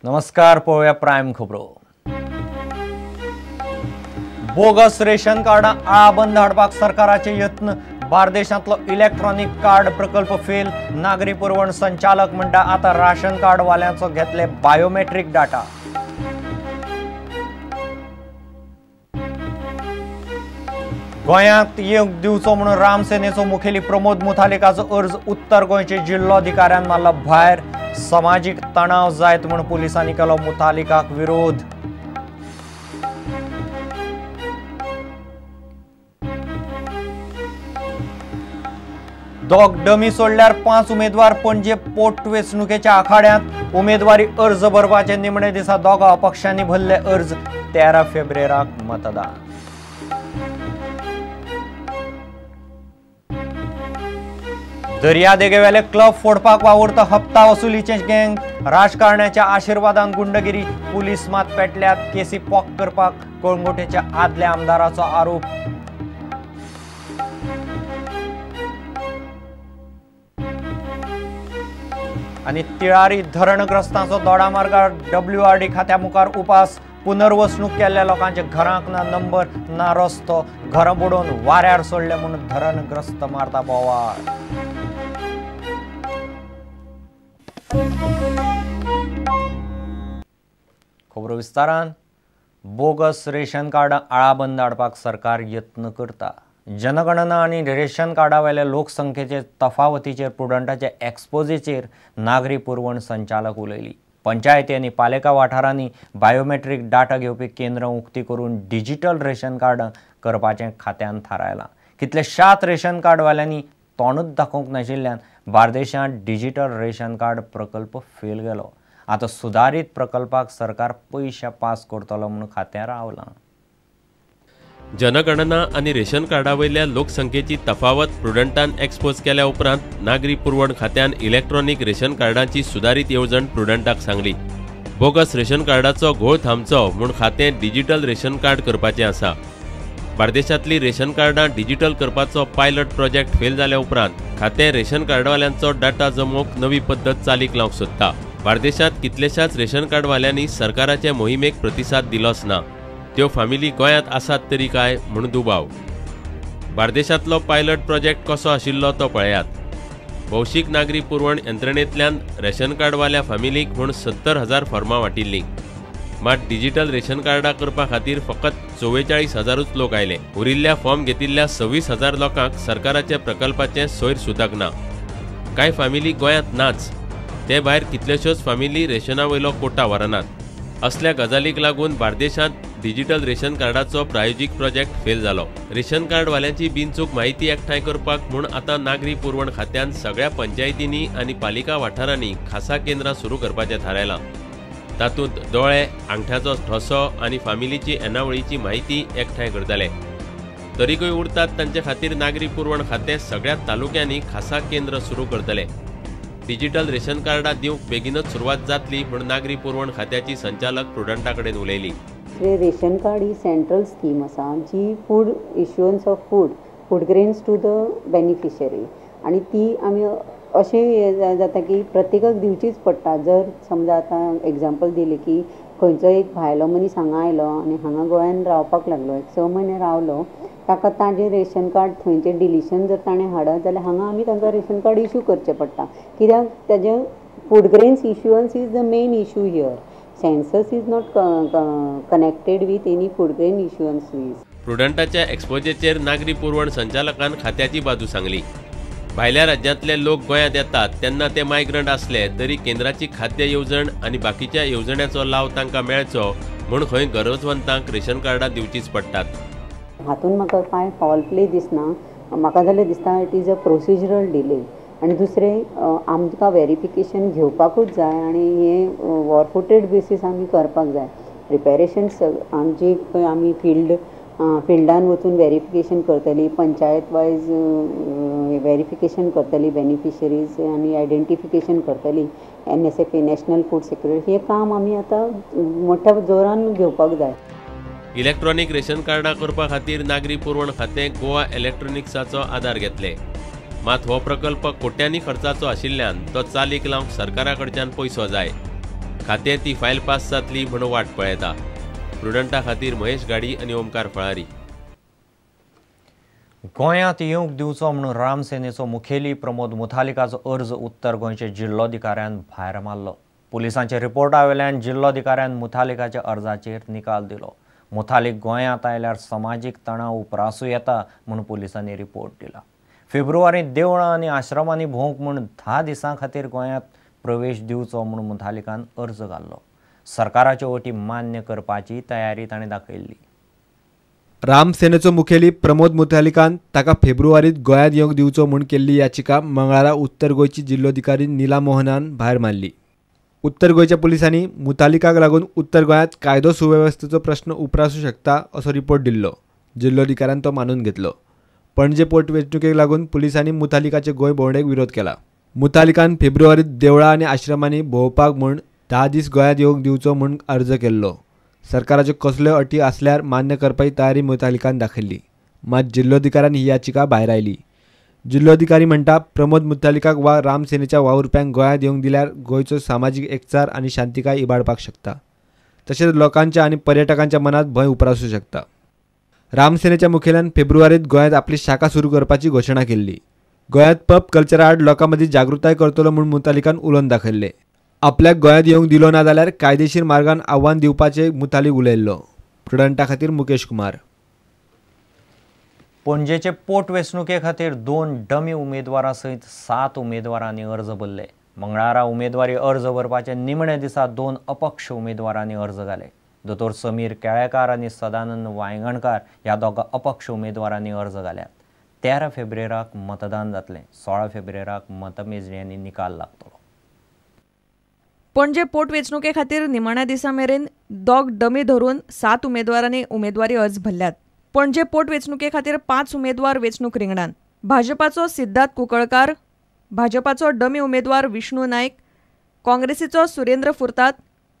नमस्कार, पळोवया प्रायम खबरो। बोगस रेशन कार्ड आळाबंद हाडपाक सरकाराचे यत्न। बार्देशांतलो इलेक्ट्रॉनिक कार्ड प्रकल्प फेल। नागरी पुरवण संचालक म्हणटा आता राशन कार्ड वाल्यांचो घेतले बायोमेट्रिक डाटा। गोंयांत येवंक दिवचो म्हणून रामसेनेचो मुखेली प्रमोद मुथालिकाचो अर्ज उत्तर गोंयचे जिल्लोधिकाऱ्यान मारला भायर। समाजीक तणाव जायत म्हूण पुलिसांनी केलो मुथालिकाक विरोध। दोग डमी सोडल्यार 5 उमेदवार पणजे पोटवेंचणुकेच्या आखाड्यांत। उमेदवारी अर्ज भरपाचे निमणे दिसा दोगा अपक्षांनी भरले अर्ज। 13 फेब्रुवारीक मतदान। दर्यादेगेवेले क्लब फोडपाक वावुरता हप्ता वसुलीचे गँग। राजकारण्याच्या आशिर्वादान गुंडगिरी। पुलीस मात पेटल्यात केसी पॉक करपाक। कळंगुटेच्या आदल्या आमदाराचो आरोप। आणि तिळारी धरणग्रस्तांचो दोडामार्गार WRD खात्या मुखार उपास। पुनर्वसणूक केल्ल्या लोकांचे घरांक ना नंबर ना रस्तो। घरां बुडोवन वाऱ्यार सोडले म्हणून धरणग्रस्त मारता बोवाळ। खबरो विस्तारान। बोगस रेशन कार्ड आळाबंद हाडपाक सरकार यत्न करता। जनगणना आणि रेशन कार्डावेल्या लोकसंख्येचे तफावतीचेर प्रुडंटाच्या एक्सपोजेचेर नागरी पुरवण संचालक उलयली। पंचायती आनी पालिका वाठारांनी बायोमेट्रीक डाटा घेवपी केंद्रां उक्ती करून डिजिटल रेशन कार्ड करपाचें खात्यान थारायलां। कितलेशात रेशन कार्डवाल्यांनी तोंडूच दाखोवंक नाशिल्ल्यान बार्देशांत डिजिटल रेशन कार्ड प्रकल्प फेल गेलो। आतां सुदारीत प्रकल्पाक सरकार पयशे पास करतलो म्हूण खात्यान रावलां। जनगणना आणि रेशन कार्डावयल्या लोकसंख्येची तफावत प्रुडंटान एक्सपोज केल्या उपरांत नागरी पुरवण खात्यान इलेक्ट्रॉनिक रेशन कार्डांची सुदारीत येवजण प्रुडंटाक सांगली। बोगस रेशन कार्डाचो घोळ थांबचो म्हूण खातें डिजिटल रेशन कार्ड करपाचें आसा। बार्देशांतली रेशन कार्डां डिजिटल करपाचो पायलट प्रोजेक्ट फेल जाल्या उपरांत खातें रेशन कार्डवाल्यांचो डाटा जमोवंक नवी पद्दत चालीक लावंक सोदता। बार्देशांत कितलेशाच रेशन कार्डवाल्यांनी सरकाराचे मोहिमेक प्रतिसाद दिलोच ना। त्यो फामिली गोंयांत आसात तरी काय म्हूण दुबाव। बार्देशांतलो पायलट प्रोजेक्ट कसो आशिल्लो तो पळयात। भौशीक नागरी पुरवण यंत्रणेंतल्यान रेशन कार्डवाल्या फामिलीक म्हूण 70,000 फॉर्मां वाटिल्लीं। मात डिजिटल रेशन कार्डां करपा खातीर फकत 44,000च लोक आयले। उरिल्ल्या फॉर्म घेतिल्ल्या 26,000 लोकांक सरकाराच्या प्रकल्पाचें सोयर सुद्दां ना। कांय फामिली गोंयांत नाच। ते भायर कितल्योश्योच फामिली रेशनावयलो कोटा व्हरनात। असल्या गजालीक लागून बार्देशांत डिजिटल रेशन कार्डाचो प्रायोजीक प्रोजेक्ट फेल जालो। रेशन कार्डवाल्यांची बिनचूक म्हायती एकठांय करपाक म्हूण आतां नागरी पुरवण खात्यान सगळ्या पंचायतींनी आनी पालिका वाठारांनी खासा केंद्रां सुरू करपाचें थारायलां। तातूंत दोळे, आंगठ्याचो ठोसो आनी फामिलीची येणावळीची म्हायती एकठांय करतले। तरीकय उरतात तांचे खातीर नागरी पुरवण खातें सगळ्या तालुक्यांनी खासा केंद्र सुरू करतले। डिजिटल रेशन कार्डां दिवंक बेगीनच सुरवात जातली म्हूण नागरी पुरवण खात्याची संचालक प्रुडंटा कडेन उलयली। रेशन कार्ड ही सेंट्रल स्कीम आसा जी food issuance of food grains to the beneficiary आनी ती आमी अशें जाता की प्रत्येकाक दिवचीच पडटा। जर समजा आतां एग्जांपल दिलें की खंयचो एक भायलो मनीस हांगा आयलो आनी हांगा गोंयान रावपाक लागलो, एक 6 म्हयने रावलो, ताका ताजें रेशन कार्ड थंयचें डिलिशन जर ताणें हाडत जाल्यार हांगा आमी तांकां रेशन कार्ड इश्यू करचें पडटा। कित्याक ताजें food grains issuance is the main issue here. Census is not connected with any food grain issuance fees. प्रुडंटाच्या एक्सपोजेचेर नागरी पुरवण संचालकान खात्याची बाजू सांगली। भायल्या राज्यांतले लोक गोंयांत येतात तेन्ना ते मायग्रंट असले तरी केंद्राची खाद्य येवजण आनी बाकीच्या येवजण्यांचो लाव तांकां मेळचो म्हूण खंय गरजवंतांक रेशन कार्डां दिवचीच पडटात। हातूंत म्हाका कांय फावल प्ले दिसना। म्हाका जाल्यार दिसता it is a procedural delay. आनी दुसरें आमकां वेरिफिकेशन घेवपाकूच जाय आनी हें वॉरफुटेड बेसीस आमी करपाक जाय। प्रिपेरेशन्स आमची खंय आमी फिल्डान वचून वेरिफिकेशन करतली, पंचायत वायज वेरिफिकेशन करतली बेनिफिशरीज आनी आयडेंटिफिकेशन करतली, NSFA नॅशनल फूड सिक्युरिटी, हें काम आमी आतां मोठ्या जोरान घेवपाक जाय। इलेक्ट्रॉनिक रेशन कार्डां करपा खातीर नागरी पुरवण खातें गोवा इलेक्ट्रॉनिक्साचो आदार घेतले। मात हो प्रकल्प कोट्यांनी खर्चाचो आशिल्ल्यान तो चालीक लावंक सरकारा कडच्यान पयसो जाय। खातें ती फायल पास जातली म्हणून वाट पळयता. प्रुडंटा खातीर महेश गाडी आनी ओमकार फळारी. गोंयांत येवंक दिवचो म्हणून रामसेनेचो मुखेली प्रमोद मुथालिकाचो अर्ज उत्तर गोंयचे जिल्लोधिकाऱ्यान भायर मारलो. पुलिसांच्या रिपोर्टा वयल्यान जिल्लोधिकाऱ्यान मुथालिकाच्या अर्जाचेर निकाल दिलो. मुथालिक गोंयांत आयल्यार समाजीक तणाव उप्रासूं येता म्हणून पुलिसांनी रिपोर्ट दिला. फेब्रुवारींत देवळां आनी आश्रमांनी भोंवंक म्हूण 10 दिसां खातीर गोंयांत प्रवेश दिवचो म्हणून मुथालिकान अर्ज घाल्लो. सरकाराच्यो अटी मान्य करपाची तयारी ताणें दाखयल्ली. रामसेनेचो मुखेली प्रमोद मुथालिकान ताका फेब्रुवारींत गोंयांत येवंक दिवचो म्हूण केल्ली याचिका मंगळारा उत्तर गोंयची जिल्लोधिकारी नीला मोहनान भायर मारली. उत्तर गोंयच्या पुलिसांनी मुथालिकाक लागून उत्तर गोंयांत कायदो सुवेवस्थेचो प्रश्न उप्रासूं शकता असो रिपोर्ट दिल्लो. जिल्लोधिकाऱ्यान तो मानून घेतलो. पणजे पोटवेंचणुकेक लागून पुलिसांनी मुथालिकाचे गोंय भोंवडेक विरोध केला. मुथालिकान फेब्रुवारींत देवळां आनी आश्रमांनी भोंवपाक म्हूण 10 दीस गोंयांत येवंक दिवचो म्हूण अर्ज केल्लो. सरकाराच्यो कसल्यो अटी आसल्यार मान्य करपाची तयारी मुथालिकान दाखयल्ली. मात जिल्लोधिकाऱ्यान ही याचिका भायर आयली. जिल्लोधिकारी म्हणटा प्रमोद मुथालिकाक वा रामसेनेच्या वावुरप्यांक गोंयांत येवंक दिल्यार गोंयचो सामाजीक एकचार आनी शांतिकाय इबाडपाक शकता. तशेंच लोकांच्या आनी पर्यटकांच्या मनात भंय उप्रासूं शकता. रामसेनेच्या मुखेल्यान फेब्रुवारींत गोंयांत आपली शाखा सुरू करपाची घोशणा केल्ली. गोंयांत पब कल्चरा आड लोकां मदीं जागृताय करतलो म्हूण मुथालिकान उलोवन दाखयल्लें. आपल्याक गोंयांत येवंक दिलो ना जाल्यार कायदेशीर मार्गान आव्हान दिवपाचे मुथालिक उलयल्लो. प्रुडंटा खातीर मुकेश कुमार. पणजेचे पोटवेंचणुके खातीर 2 डमी उमेदवारां सयत 7 उमेदवारांनी अर्ज भरले. मंगळारा उमेदवारी अर्ज भरपाचे निमणे दिसा 2 अपक्ष उमेदवारांनी अर्ज घाले. दोतोर समीर केळेकार आनी सदानंद वांयगणकार ह्या दोगा अपक्ष उमेदवारांनी अर्ज घाल्यात. 13 फेब्रुवारीक मतदान जातलें. 16 फेब्रुवारीक मतमेजणी आनी निकाल लागतलो. पणजे पोटवेंचणुके खातीर निमाण्या दिसा मेरेन 2 डमी धरून 7 उमेदवारांनी उमेदवारी अर्ज भरल्यात. पणजे पोटवेंचणुके खातीर 5 उमेदवार वेंचणूक रिंगणान. भाजपाचो सिद्धार्थ कुंकळकार, भाजपाचो डमी उमेदवार विष्णू नायक, काँग्रेसीचो सुरेंद्र फुर्तात,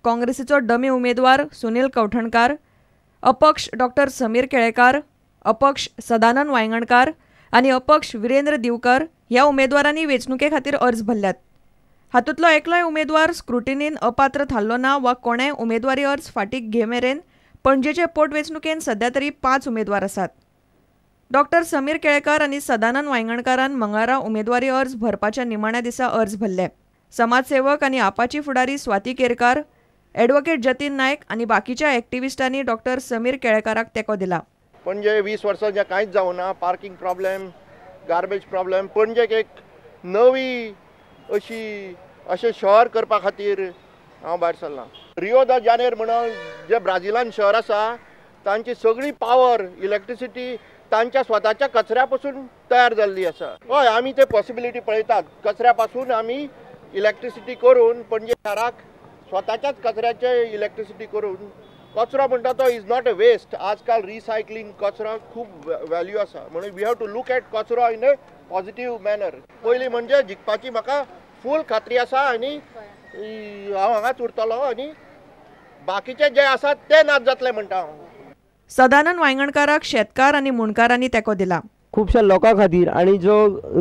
काँग्रेसीचो डमी उमेदवार सुनील कवठणकार, अपक्ष डॉ समीर केळेकार, अपक्ष सदानंद वांयगणकार आनी अपक्ष विरेंद्र दिवकर ह्या उमेदवारांनी वेंचणुके खातीर अर्ज भरल्यात. हातूंतलो एकलोय उमेदवार स्क्रुटिनीन अपात्र थारलो ना वा कोणेय उमेदवारी अर्ज फाटीं घे मेरेन पणजेचे पोटवेंचणुकेन सध्या तरी 5 उमेदवार आसात. डॉ समीर केळेकार आनी सदानंद वांयगणकारान मंगळारा उमेदवारी अर्ज भरपाच्या निमाण्या दिसा अर्ज भरले. समाजसेवक आनी आपाची फुडारी स्वाती केरकार, एडवोकेट जतीन नायक आनी बाकीच्या एक्टिविस्टांनी डॉ समीर केळेकाराक तेंको दिला. पणजे 20 वर्सां कांयच जावना. Parking problem, garbage problem. पणजेक एक नवी अशें शहर करपा खातीर हांव भायर सरलां. रियो द जानेर म्हणून जे ब्राझिलान शहर आसा तांची सगळी पावर, इलेक्ट्रिसिटी तांच्या स्वताच्या कचऱ्या पासून तयार जाल्ली आसा. हय, आमी ते पॉसिबिलिटी पळयतात. कचऱ्या पासून आमी इलेक्ट्रिसिटी करून पणजे शाराक स्वताच्याच कचऱ्याचे इलेक्ट्रिसिटी करून कचरो म्हणटा तो इज नॉट अ वेस्ट. आजकाल रिसायकलिंग कचरो खूब व्हॅल्यू आसा. म्हणून we have to look at कचरो इन अ पॉझिटिव्ह मॅनर. पयलीं म्हणजे जिखपाची म्हाका फूल खात्री आसा आनी हांव हांगाच उरतलो आनी बाकीचे जे आसात ते नाच जातले म्हणटा हांव. सदानंद वांयगणकाराक शेतकार आनी मुणकारांनी तेंको दिला. खुबशा लोकां खातीर आनी जो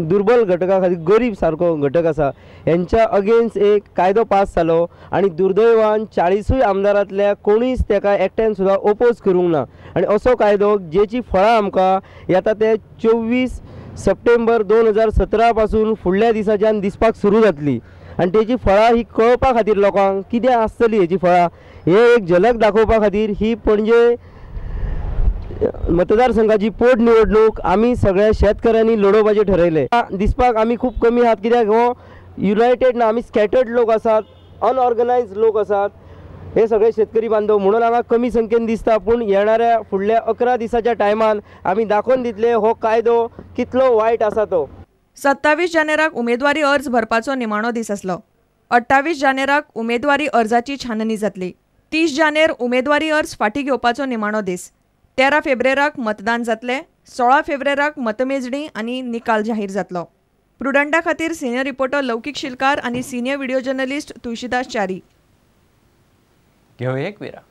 दुर्बल घटका खातीर गरीब सारको घटक आसा हेंच्या अगेन्स्ट एक कायदो पास जालो आनी दुर्दैवान 40 आमदारांतल्या कोणीच तेका एकट्यान सुद्दां ओपोज करूंक ना. आनी असो कायदो जेची फळां आमकां येता ते 24 सप्टेंबर 2017 पासून फुडल्या दिसाच्यान दिसपाक सुरू जातली. आनी तेची फळां ही कळपा खातीर लोकांक कितें आसतली हेची फळां हे एक झलक दाखोवपा खातीर ही पणजे मतदारसंघाची पोटनिवडणूक आमी सगळ्या शेतकऱ्यांनी लडोवपाचें ठरयलें. दिसपाक आमी खूब कमी आहात कित्याक हो युनायटेड ना, आमी स्कॅटर्ड लोक आसात, अनऑर्गनायज्ड लोक आसात हे सगळे शेतकरी बांधव. म्हणून हांगा कमी संख्येन दिसता. पूण येणाऱ्या फुडल्या 11 दिसाच्या टायमान आमी दाखोवन दितले हो कायदो कितलो वायट आसा तो. 27 जानेराक उमेदवारी अर्ज भरपाचो निमाणो दीस आसलो. 28 जानेराक उमेदवारी अर्जाची छाननी जातली. 30 जानेर उमेदवारी अर्ज फाटीं घेवपाचो निमाणो दीस. 13 फेब्रुवारीक मतदान जातलें. 16 फेब्रुवारीक मतमेजणी आनी निकाल जाहीर जातलो. प्रुडंटा खातीर सिनियर रिपोर्टर लौकीक शिलकार आनी senior video journalist Tulshidas Chari. घेऊ एक विराम.